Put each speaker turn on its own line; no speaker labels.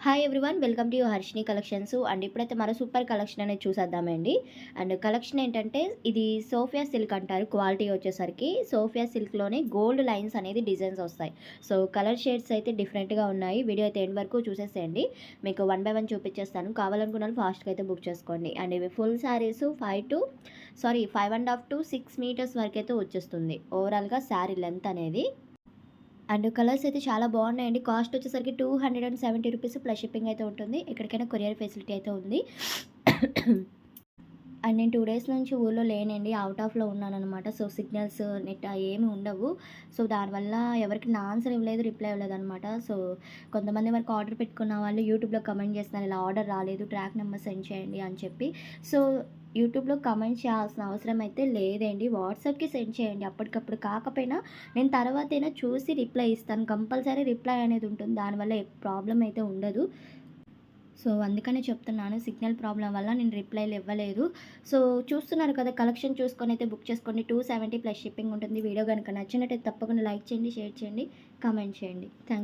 Hi everyone, welcome to Harshini collections. And ఇప్పుడైతే మరో super collection అనేది చూసేద్దామండి. అండ్ కలెక్షన్ ఏంటంటే ఇది సోఫియా సిల్క్ అంటారు. క్వాలిటీ వచ్చేసరికి సోఫియా సిల్క్లోనే గోల్డ్ లైన్స్ అనేది డిజైన్స్ వస్తాయి. సో కలర్ షేడ్స్ అయితే డిఫరెంట్గా ఉన్నాయి. వీడియో అయితే ఎండ్ వరకు చూసేసేయండి. మీకు 1 బై 1 చూపించేస్తాను. కావాలనుకున్న వాళ్ళు ఫాస్ట్గా అయితే బుక్ చేసుకోండి. అండ్ ఇవి ఫుల్ శారీస్ 5.5 to 6 మీటర్స్ వరకు అయితే వచ్చేస్తుంది ఓవరాల్గా శారీ లెంత్ అనేది. అండ్ కలర్స్ అయితే చాలా బాగున్నాయండి. కాస్ట్ వచ్చేసరికి 270 రూపీస్ ప్లస్ షిప్పింగ్ అయితే ఉంటుంది. ఎక్కడికైనా కొరియర్ ఫెసిలిటీ అయితే ఉంది. అండ్ నేను 2 డేస్ నుంచి ఊళ్ళో లేనండి, అవుట్ ఆఫ్లో ఉన్నానన్నమాట. సో సిగ్నల్స్ నెట్ ఏమి ఉండవు. సో దానివల్ల ఎవరికి నా ఆన్సర్ ఇవ్వలేదు, రిప్లై ఇవ్వలేదన్నమాట. సో కొంతమంది వరకు ఆర్డర్ పెట్టుకున్న వాళ్ళు యూట్యూబ్లో కమెంట్ చేస్తున్నారు, ఇలా ఆర్డర్ రాలేదు, ట్రాక్ నెంబర్ సెండ్ చేయండి అని చెప్పి. సో యూట్యూబ్లో కమెంట్ చేయాల్సిన అవసరం అయితే లేదండి. వాట్సాప్కి సెండ్ చేయండి అప్పటికప్పుడు. కాకపోయినా నేను తర్వాతైనా చూసి రిప్లై ఇస్తాను. కంపల్సరీ రిప్లై అనేది ఉంటుంది, దానివల్ల ప్రాబ్లం అయితే ఉండదు. సో అందుకనే చెప్తున్నాను, సిగ్నల్ ప్రాబ్లం వల్ల నేను రిప్లైలు ఇవ్వలేదు. సో చూస్తున్నారు కదా, కలెక్షన్ చూసుకొని అయితే బుక్ చేసుకోండి. 270 ప్లస్ షిప్పింగ్ ఉంటుంది. వీడియో కనుక నచ్చినట్టయితే తప్పకుండా లైక్ చేయండి, షేర్ చేయండి, కామెంట్ చేయండి. థ్యాంక్